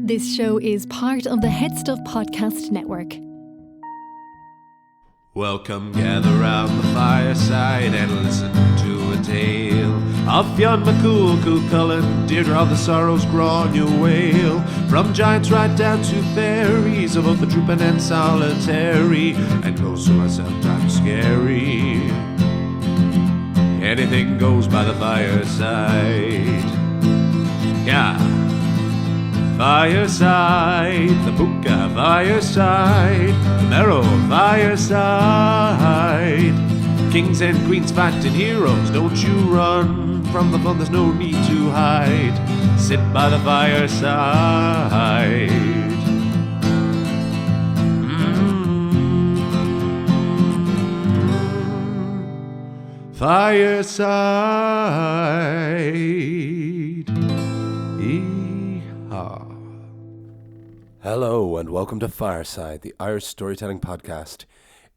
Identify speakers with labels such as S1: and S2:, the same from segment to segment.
S1: This show is part of the Head Stuff Podcast Network.
S2: Welcome, gather round the fireside and listen to a tale of Fionn McCool, Cuchulainn, Deirdre of the Sorrows, Gráinne Wail. From giants right down to fairies, of both the drooping and solitary, and ghosts who are sometimes scary. Anything goes by the fireside. Yeah. Fireside, the Puka Fireside, the Marrow Fireside. Kings and queens fighting heroes, don't you run from the fun, there's no need to hide. Sit by the fireside. Fireside.
S3: Hello and welcome to Fireside, the Irish storytelling podcast.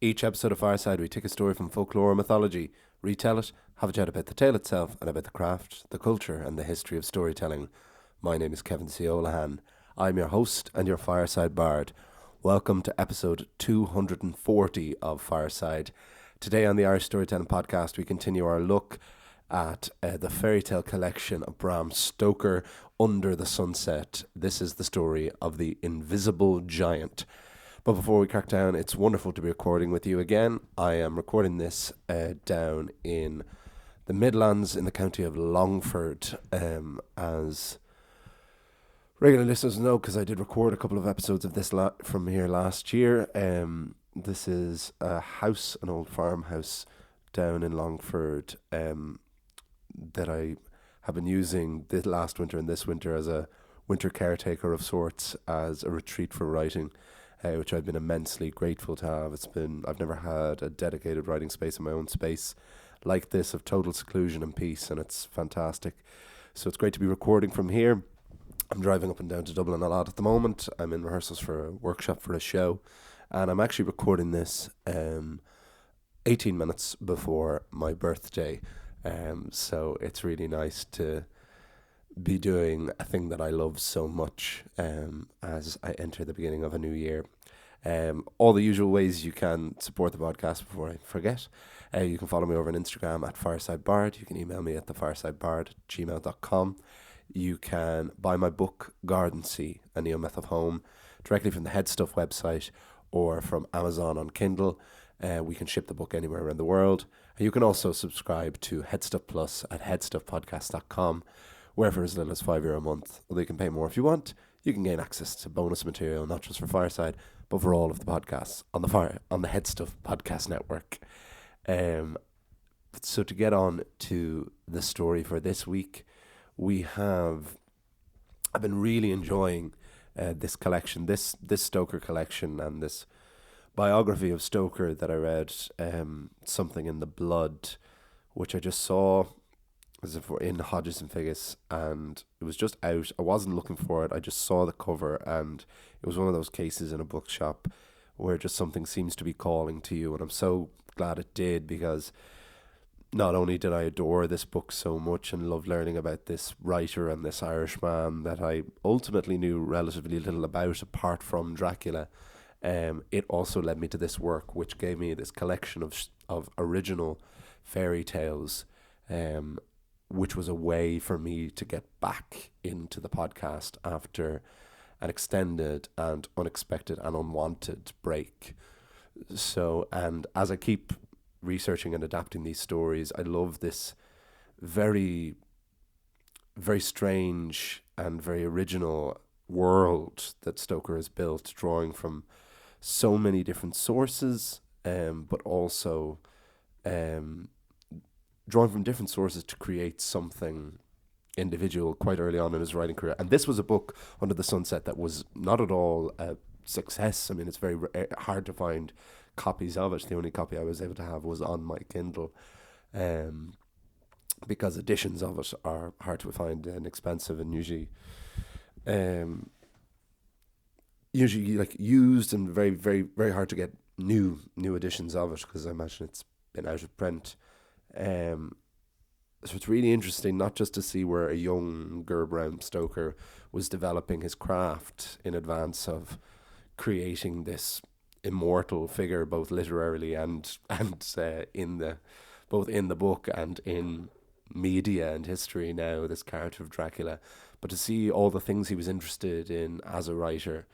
S3: Each episode of Fireside we take a story from folklore or mythology, retell it, have a chat about the tale itself and about the craft, the culture and the history of storytelling. My name is Kevin C. O'Lahan. I'm your host and your Fireside Bard. Welcome to episode 240 of Fireside. Today on the Irish Storytelling Podcast we continue our look at the fairy tale collection of Bram Stoker, Under the Sunset. This is the story of the Invisible Giant. But before we crack down, it's wonderful to be recording with you again. I am recording this down in the Midlands in the county of Longford, as regular listeners know, because I did record a couple of episodes of this from here last year. This is a house, an old farmhouse down in Longford, that I have been using this last winter and this winter as a winter caretaker of sorts, as a retreat for writing, which I've been immensely grateful to have. I've never had a dedicated writing space in my own space like this, of total seclusion and peace, and it's fantastic. So it's great to be recording from here. I'm driving up and down to Dublin a lot at the moment. I'm in rehearsals for a workshop for a show, and I'm actually recording this 18 minutes before my birthday. So it's really nice to be doing a thing that I love so much as I enter the beginning of a new year. All the usual ways you can support the podcast before I forget. You can follow me over on Instagram at FiresideBard. You can email me at thefiresidebard@gmail.com. You can buy my book, Garden Sea, A Neo-Myth of Home, directly from the Head Stuff website or from Amazon on Kindle. We can ship the book anywhere around the world. You can also subscribe to Headstuff Plus at headstuffpodcast.com, where for as little as €5 a month, although you can pay more if you want. You can gain access to bonus material, not just for Fireside, but for all of the podcasts on the Headstuff Podcast Network. So to get on to the story for this week, I've been really enjoying this collection, this Stoker collection, and this biography of Stoker that I read, Something in the Blood, which I just saw as if we're in Hodges and Figgis, and it was just out. I wasn't looking for it. I just saw the cover, and it was one of those cases in a bookshop where just something seems to be calling to you, and I'm so glad it did, because not only did I adore this book so much and love learning about this writer and this Irishman that I ultimately knew relatively little about apart from Dracula, it also led me to this work, which gave me this collection of original fairy tales, which was a way for me to get back into the podcast after an extended and unexpected and unwanted break. So, and as I keep researching and adapting these stories, I love this very, very strange and very original world that Stoker has built, drawing from so many different sources, but also drawing from different sources to create something individual quite early on in his writing career. And this was a book, Under the Sunset, that was not at all a success. I mean, it's very hard to find copies of it. The only copy I was able to have was on my Kindle, because editions of it are hard to find and expensive, and usually like used, and very, very, very hard to get new editions of it, because I imagine it's been out of print. So it's really interesting not just to see where a younger Bram Stoker was developing his craft in advance of creating this immortal figure, both literarily and in the both in the book and in media and history now, this character of Dracula, but to see all the things he was interested in as a writer,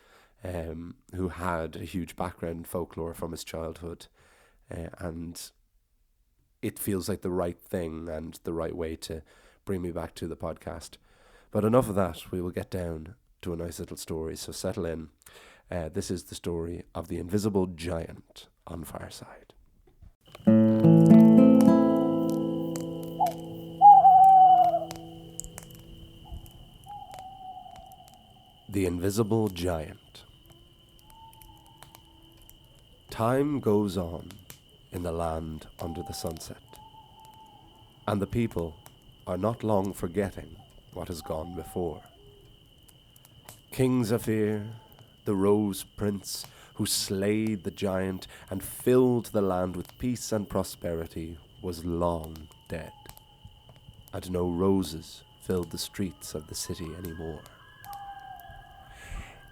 S3: who had a huge background in folklore from his childhood, and it feels like the right thing and the right way to bring me back to the podcast. But enough of that, we will get down to a nice little story, so settle in. This is the story of the invisible giant on Fireside. The Invisible Giant. Time goes on in the land under the sunset, and the people are not long forgetting what has gone before. King Zephyr, the Rose Prince, who slayed the giant and filled the land with peace and prosperity, was long dead, and no roses filled the streets of the city anymore.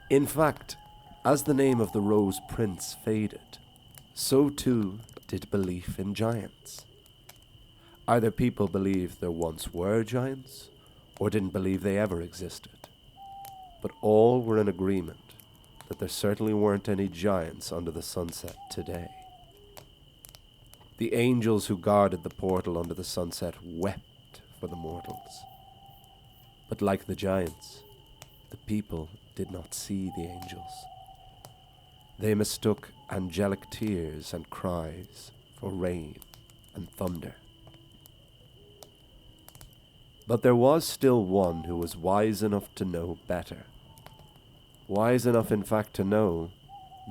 S3: In fact, as the name of the Rose Prince faded, so too did belief in giants. Either people believed there once were giants, or didn't believe they ever existed. But all were in agreement that there certainly weren't any giants under the sunset today. The angels who guarded the portal under the sunset wept for the mortals. But like the giants, the people did not see the angels. They mistook angelic tears and cries for rain and thunder. But there was still one who was wise enough to know better. Wise enough, in fact, to know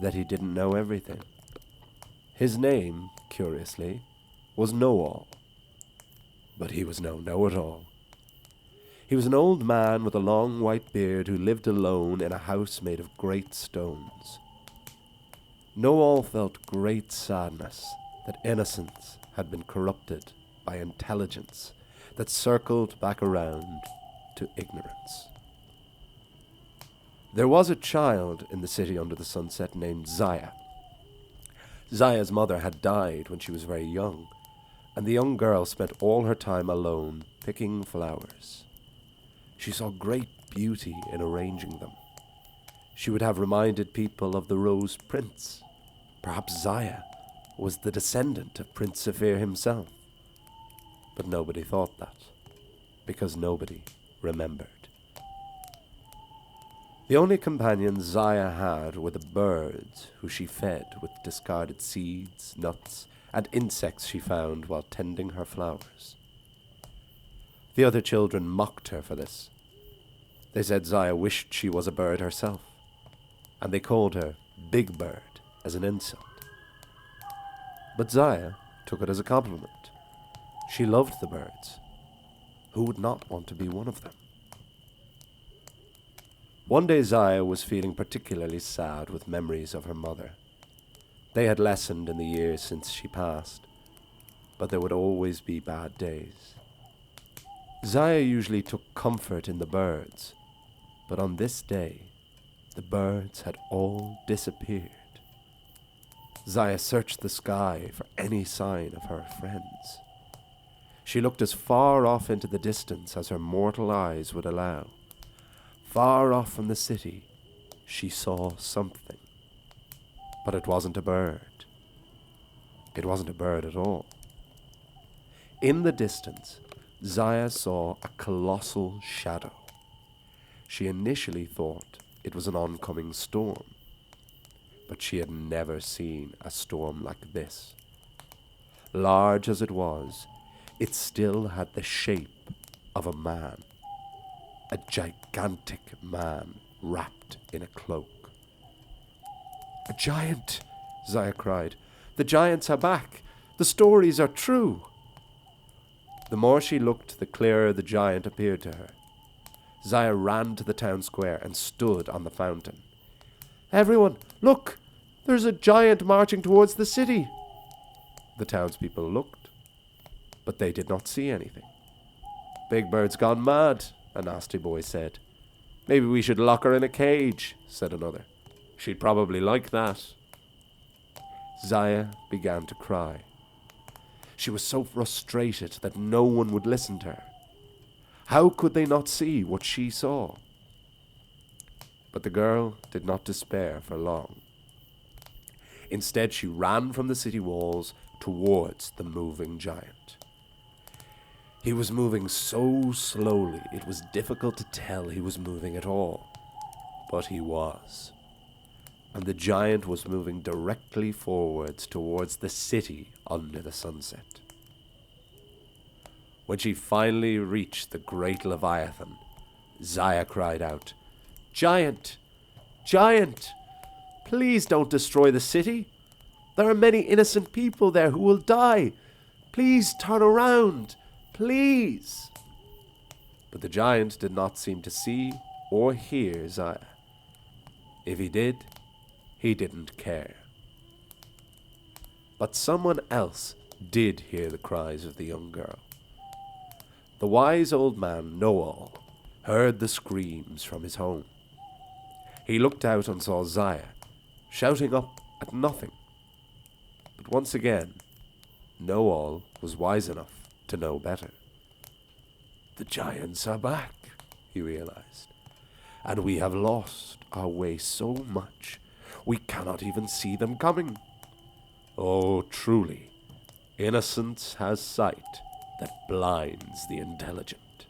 S3: that he didn't know everything. His name, curiously, was Know-All. But he was no know-it-all. He was an old man with a long white beard who lived alone in a house made of great stones. Know-All felt great sadness that innocence had been corrupted by intelligence that circled back around to ignorance. There was a child in the city under the sunset named Zaya. Zaya's mother had died when she was very young, and the young girl spent all her time alone picking flowers. She saw great beauty in arranging them. She would have reminded people of the Rose Prince. Perhaps Zaya was the descendant of Prince Zephyr himself. But nobody thought that, because nobody remembered. The only companions Zaya had were the birds who she fed with discarded seeds, nuts, and insects she found while tending her flowers. The other children mocked her for this. They said Zaya wished she was a bird herself, and they called her Big Bird as an insult. But Zaya took it as a compliment. She loved the birds. Who would not want to be one of them? One day Zaya was feeling particularly sad with memories of her mother. They had lessened in the years since she passed, but there would always be bad days. Zaya usually took comfort in the birds, but on this day, the birds had all disappeared. Zaya searched the sky for any sign of her friends. She looked as far off into the distance as her mortal eyes would allow. Far off from the city, she saw something. But it wasn't a bird. It wasn't a bird at all. In the distance, Zaya saw a colossal shadow. She initially thought it was an oncoming storm, but she had never seen a storm like this. Large as it was, it still had the shape of a man. A gigantic man wrapped in a cloak. "A giant!" Zaya cried. "The giants are back! The stories are true!" The more she looked, the clearer the giant appeared to her. Zaya ran to the town square and stood on the fountain. "Everyone, look! There's a giant marching towards the city!" The townspeople looked, but they did not see anything. Big Bird's gone mad, a nasty boy said. Maybe we should lock her in a cage, said another. She'd probably like that. Zaya began to cry. She was so frustrated that no one would listen to her. How could they not see what she saw? But the girl did not despair for long. Instead, she ran from the city walls towards the moving giant. He was moving so slowly it was difficult to tell he was moving at all. But he was. And the giant was moving directly forwards towards the city under the sunset. When she finally reached the great Leviathan, Zaya cried out, "Giant! Giant! Please don't destroy the city. There are many innocent people there who will die. Please turn around. Please!" But the giant did not seem to see or hear Zaya. If he did, he didn't care. But someone else did hear the cries of the young girl. The wise old man, Noel, heard the screams from his home. He looked out and saw Zaya, shouting up at nothing. But once again, Noel was wise enough to know better. The giants are back, he realized, and we have lost our way so much we cannot even see them coming. Oh, truly, innocence has sight that blinds the intelligent.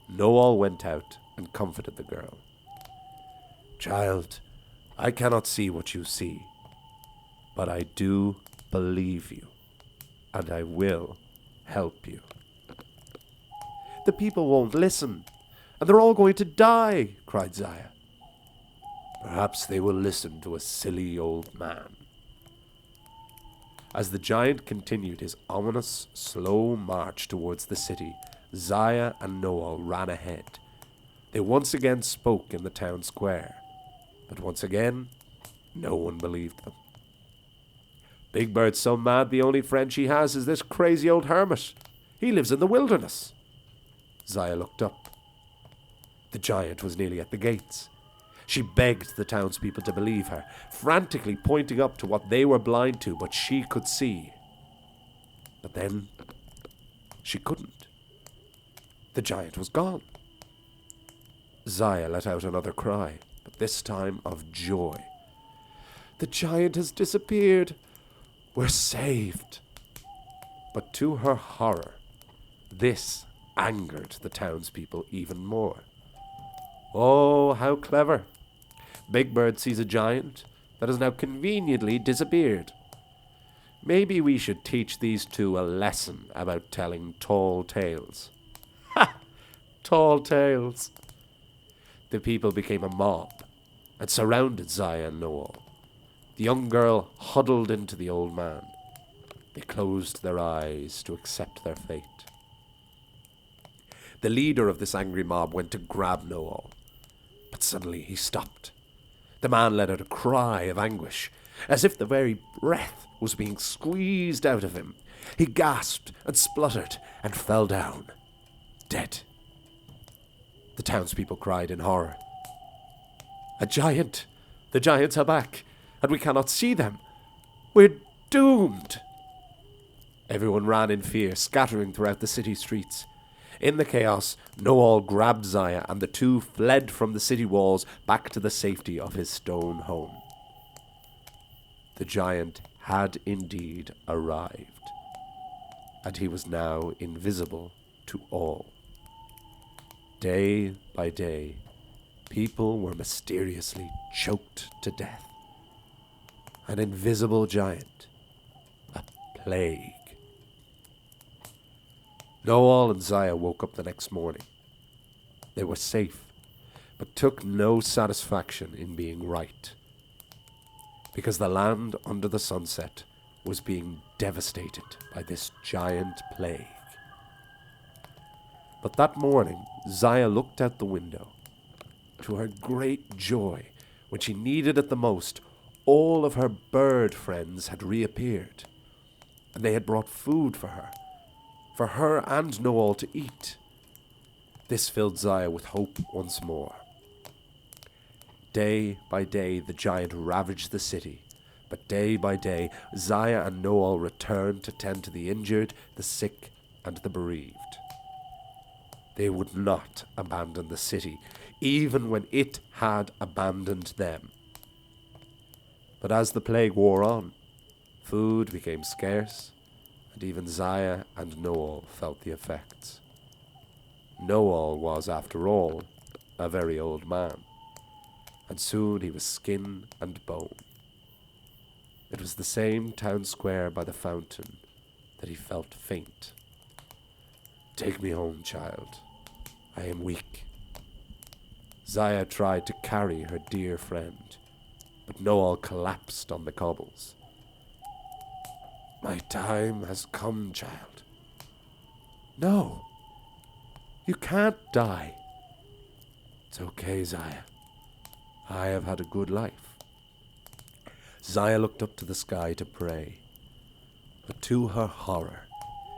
S3: Noel went out and comforted the girl. Child, I cannot see what you see, but I do believe you, and I will help you. The people won't listen, and they're all going to die, cried Zaya. Perhaps they will listen to a silly old man. As the giant continued his ominous, slow march towards the city, Zaya and Noel ran ahead. They once again spoke in the town square, but once again, no one believed them. Big Bird's so mad the only friend she has is this crazy old hermit. He lives in the wilderness. Zaya looked up. The giant was nearly at the gates. She begged the townspeople to believe her, frantically pointing up to what they were blind to, but she could see. But then, she couldn't. The giant was gone. Zaya let out another cry, but this time of joy. The giant has disappeared. We're saved. But to her horror, this angered the townspeople even more. Oh, how clever. Big Bird sees a giant that has now conveniently disappeared. Maybe we should teach these two a lesson about telling tall tales. Ha! Tall tales. The people became a mob and surrounded Zaya and Noel. The young girl huddled into the old man. They closed their eyes to accept their fate. The leader of this angry mob went to grab Noel, but suddenly he stopped. The man let out a cry of anguish, as if the very breath was being squeezed out of him. He gasped and spluttered and fell down, dead. The townspeople cried in horror. A giant! The giants are back, and we cannot see them. We're doomed! Everyone ran in fear, scattering throughout the city streets. In the chaos, Noel grabbed Zaya, and the two fled from the city walls back to the safety of his stone home. The giant had indeed arrived, and he was now invisible to all. Day by day, people were mysteriously choked to death. An invisible giant, a plague. Noel and Zaya woke up the next morning. They were safe, but took no satisfaction in being right, because the land under the sunset was being devastated by this giant plague. But that morning, Zaya looked out the window. To her great joy, when she needed it the most, all of her bird friends had reappeared, and they had brought food for her for her and Noel to eat. This filled Zaya with hope once more. Day by day, the giant ravaged the city, but day by day, Zaya and Noel returned to tend to the injured, the sick, and the bereaved. They would not abandon the city, even when it had abandoned them. But as the plague wore on, food became scarce, and even Zaya and Noel felt the effects. Noel was, after all, a very old man, and soon he was skin and bone. It was the same town square by the fountain that he felt faint. "Take me home, child. I am weak." Zaya tried to carry her dear friend, but Noel collapsed on the cobbles. "My time has come, child." "No, you can't die." "It's okay, Zaya. I have had a good life." Zaya looked up to the sky to pray, but to her horror,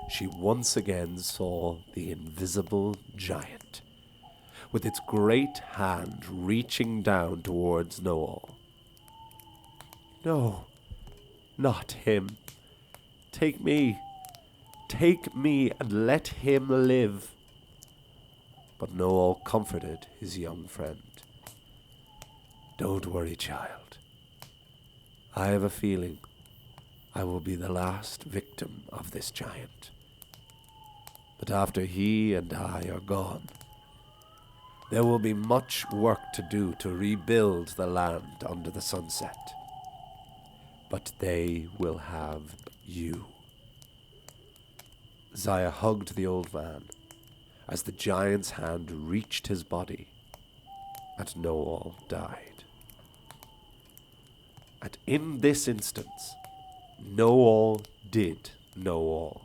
S3: she once again saw the invisible giant, with its great hand reaching down towards Noel. "No, not him. Take me and let him live." But Noel comforted his young friend. "Don't worry, child. I have a feeling I will be the last victim of this giant. But after he and I are gone, there will be much work to do to rebuild the land under the sunset. But they will have you." Zaya hugged the old man as the giant's hand reached his body, and Noel died. And in this instance, Noel did know all,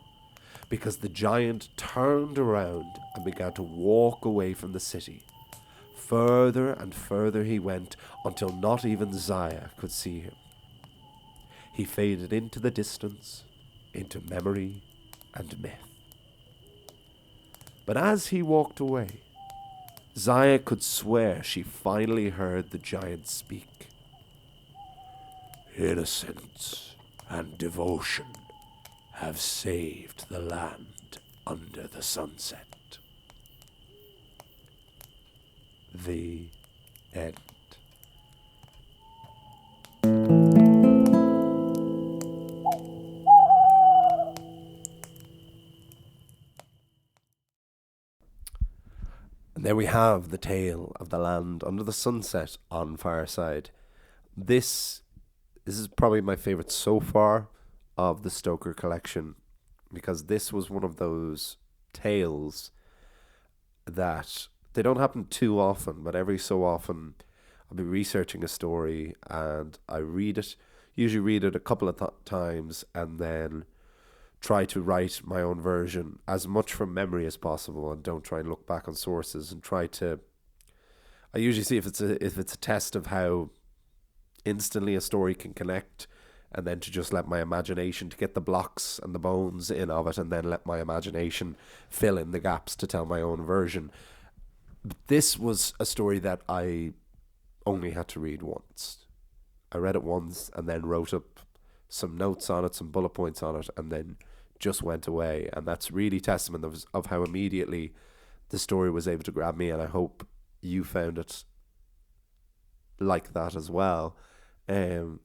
S3: because the giant turned around and began to walk away from the city. Further and further he went, until not even Zaya could see him. He faded into the distance, into memory and myth. But as he walked away, Zaya could swear she finally heard the giant speak. "Innocence and devotion have saved the land under the sunset." The end. And there we have the tale of the land under the sunset on Fireside. This is probably my favourite so far of the Stoker collection, because this was one of those tales that they don't happen too often, but every so often I'll be researching a story and I usually read it a couple of times, and then try to write my own version as much from memory as possible, and don't try and look back on sources, and I usually see if it's a test of how instantly a story can connect, and then to just let my imagination, to get the blocks and the bones in of it, and then let my imagination fill in the gaps to tell my own version. But this was a story that I only had to read once. I read it once and then wrote up some notes on it, some bullet points on it, and then just went away. And that's really testament of how immediately the story was able to grab me, and I hope you found it like that as well. And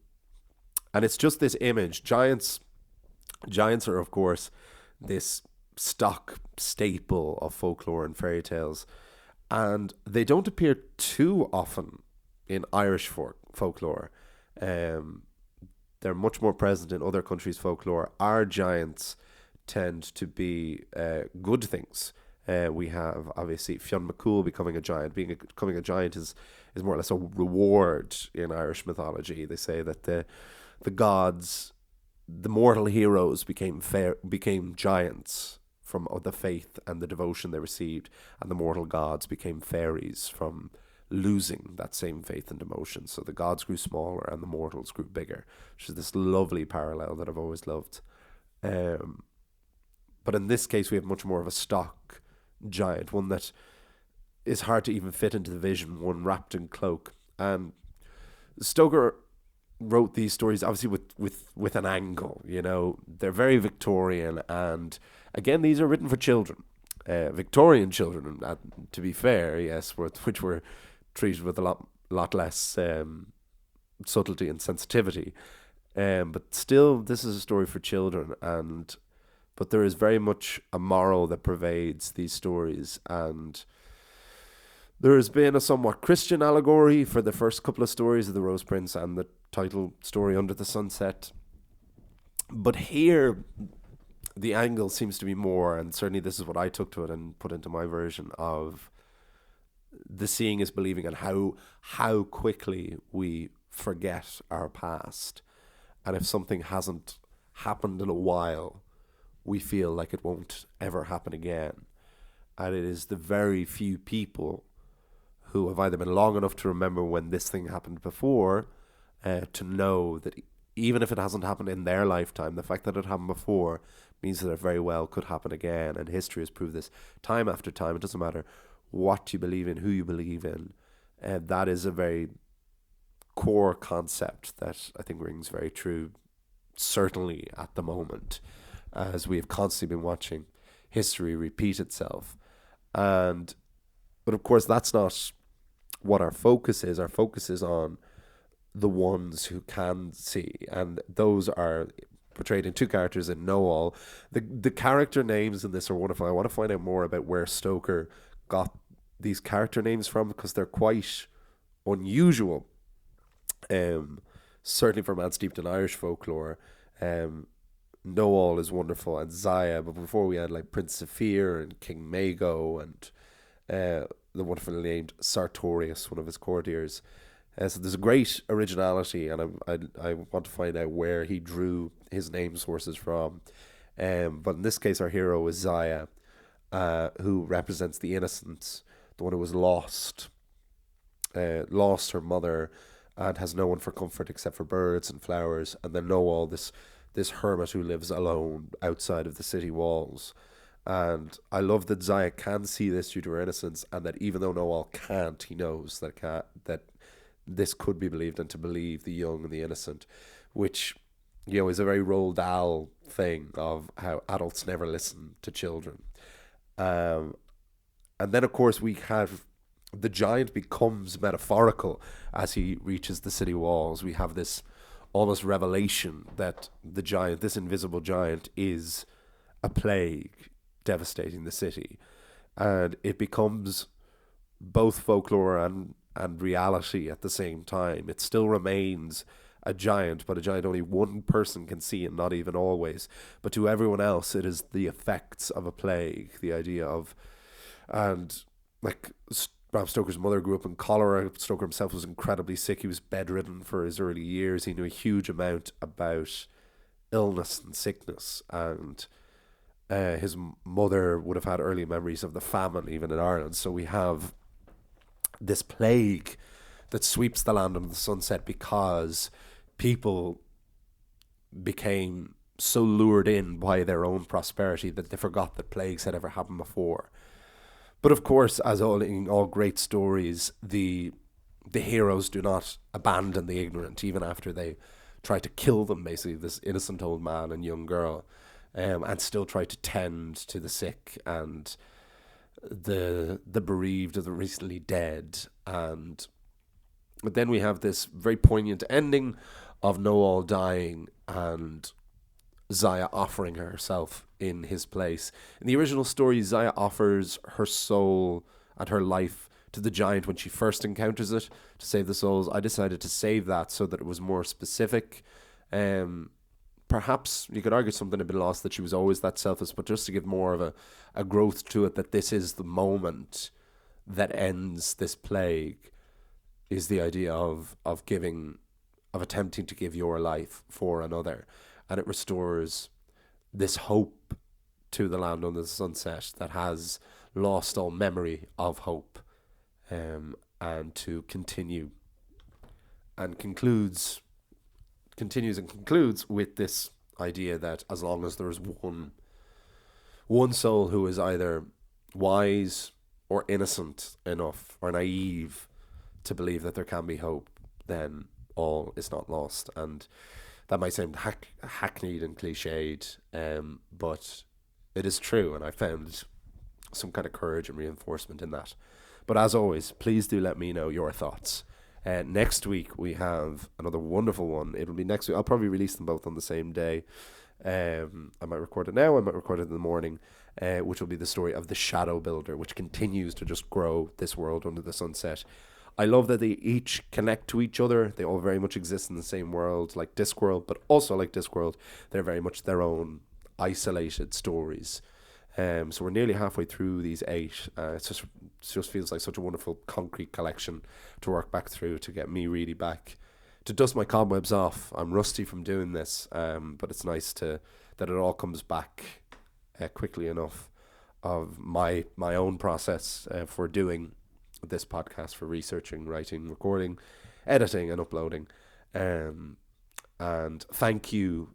S3: it's just this image. Giants are, of course, this stock staple of folklore and fairy tales, and they don't appear too often in Irish folklore. They're much more present in other countries' folklore. Our giants tend to be good things. We have, obviously, Fionn McCool becoming a giant. Becoming a giant is more or less a reward in Irish mythology. They say that the gods, the mortal heroes, became giants from the faith and the devotion they received, and the mortal gods became fairies from losing that same faith and devotion. So the gods grew smaller and the mortals grew bigger, which is this lovely parallel that I've always loved. But in this case, we have much more of a stock giant, one that is hard to even fit into the vision, one wrapped in cloak. And Stoker wrote these stories obviously with an angle, you know. They're very Victorian, and again, these are written for children, Victorian children, to be fair, yes, which were treated with a lot less subtlety and sensitivity. But still, this is a story for children, but there is very much a moral that pervades these stories, and there has been a somewhat Christian allegory for the first couple of stories of The Rose Prince and the title story Under the Sunset. But here, the angle seems to be more, and certainly this is what I took to it and put into my version, of the seeing is believing, and how quickly we forget our past. And if something hasn't happened in a while, we feel like it won't ever happen again. And it is the very few people who have either been long enough to remember when this thing happened before, to know that even if it hasn't happened in their lifetime, the fact that it happened before means that it very well could happen again. And history has proved this time after time. It doesn't matter what you believe in, who you believe in. And that is a very core concept that I think rings very true, certainly at the moment, as we have constantly been watching history repeat itself. But of course, that's not what our focus is. Our focus is on the ones who can see, and those are portrayed in two characters in Know All. The character names in this are wonderful. I want to find out more about where Stoker got these character names from, because they're quite unusual. Certainly for a man steeped in Irish folklore. Know All is wonderful, and Zaya, but before we had like Prince Zephyr and King Mago and the wonderfully named Sartorius, one of his courtiers. So there's a great originality, and I want to find out where he drew his name sources from. But in this case, our hero is Zaya, who represents the innocent, the one who was lost her mother, and has no one for comfort except for birds and flowers. And then Know All, this hermit who lives alone outside of the city walls. And I love that Zaya can see this due to her innocence, and that even though Know All can't, he knows that this could be believed, and to believe the young and the innocent, which, you know, is a very Roald Dahl thing of how adults never listen to children. And then, of course, we have the giant becomes metaphorical as he reaches the city walls. We have this almost revelation that the giant, this invisible giant, is a plague devastating the city, and it becomes both folklore and reality at the same time. It still remains a giant, but a giant only one person can see, and not even always. But to everyone else, it is the effects of a plague, the idea of, and like Bram Stoker's mother grew up in cholera. Stoker himself was incredibly sick. He was bedridden for his early years. He knew a huge amount about illness and sickness, and his mother would have had early memories of the famine, even in Ireland. So we have this plague that sweeps the land under the sunset because people became so lured in by their own prosperity that they forgot that plagues had ever happened before. But of course, as in all great stories, the heroes do not abandon the ignorant, even after they try to kill them, basically, this innocent old man and young girl. And still try to tend to the sick and the bereaved of the recently dead. But then we have this very poignant ending of Know All dying and Zaya offering herself in his place. In the original story, Zaya offers her soul and her life to the giant when she first encounters it to save the souls. I decided to save that so that it was more specific. Perhaps you could argue something had been lost, that she was always that selfless, but just to give more of a growth to it, that this is the moment that ends this plague, is the idea of attempting to give your life for another. And it restores this hope to the land under the sunset that has lost all memory of hope, and to continue, and continues and concludes with this idea that as long as there is one soul who is either wise or innocent enough or naive to believe that there can be hope, then all is not lost. And that might sound hackneyed and cliched, but it is true, and I found some kind of courage and reinforcement in that. But as always, please do let me know your thoughts. Next week we have another wonderful one. It'll be next week. I'll probably release them both on the same day. I might record it now, I might record it in the morning, which will be the story of the Shadow Builder, which continues to just grow this world under the sunset. I love that they each connect to each other. They all very much exist in the same world, like Discworld, but also like Discworld, they're very much their own isolated stories. So we're nearly halfway through these 8. It just feels like such a wonderful concrete collection to work back through, to get me really back, to dust my cobwebs off. I'm rusty from doing this, but it's nice that it all comes back quickly enough of my own process for doing this podcast, for researching, writing, recording, editing and uploading. And thank you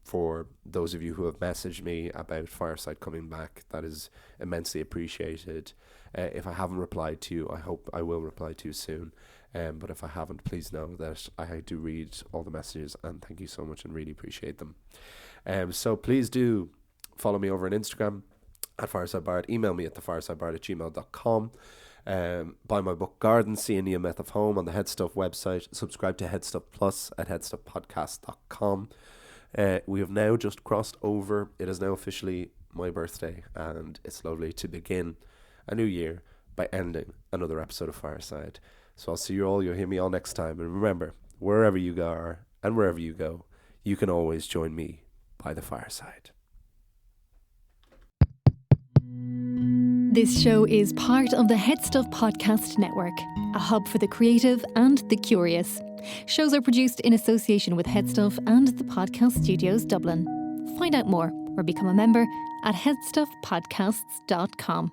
S3: for those of you who have messaged me about Fireside coming back. That is immensely appreciated. If I haven't replied to you, I hope I will reply to you soon. But if I haven't, please know that I do read all the messages, and thank you so much and really appreciate them. So please do follow me over on Instagram at FiresideBard. Email me at thefiresidebard@gmail.com. Buy my book Garden, See a Neo Myth of Home on the Headstuff website. Subscribe to Headstuff Plus at headstuffpodcast.com. We have now just crossed over. It is now officially my birthday, and it's lovely to begin a new year by ending another episode of Fireside. So I'll see you all. You'll hear me all next time. And remember, wherever you are and wherever you go, you can always join me by the fireside.
S1: This show is part of the Headstuff Podcast Network, a hub for the creative and the curious. Shows are produced in association with Headstuff and the Podcast Studios Dublin. Find out more or become a member at headstuffpodcasts.com.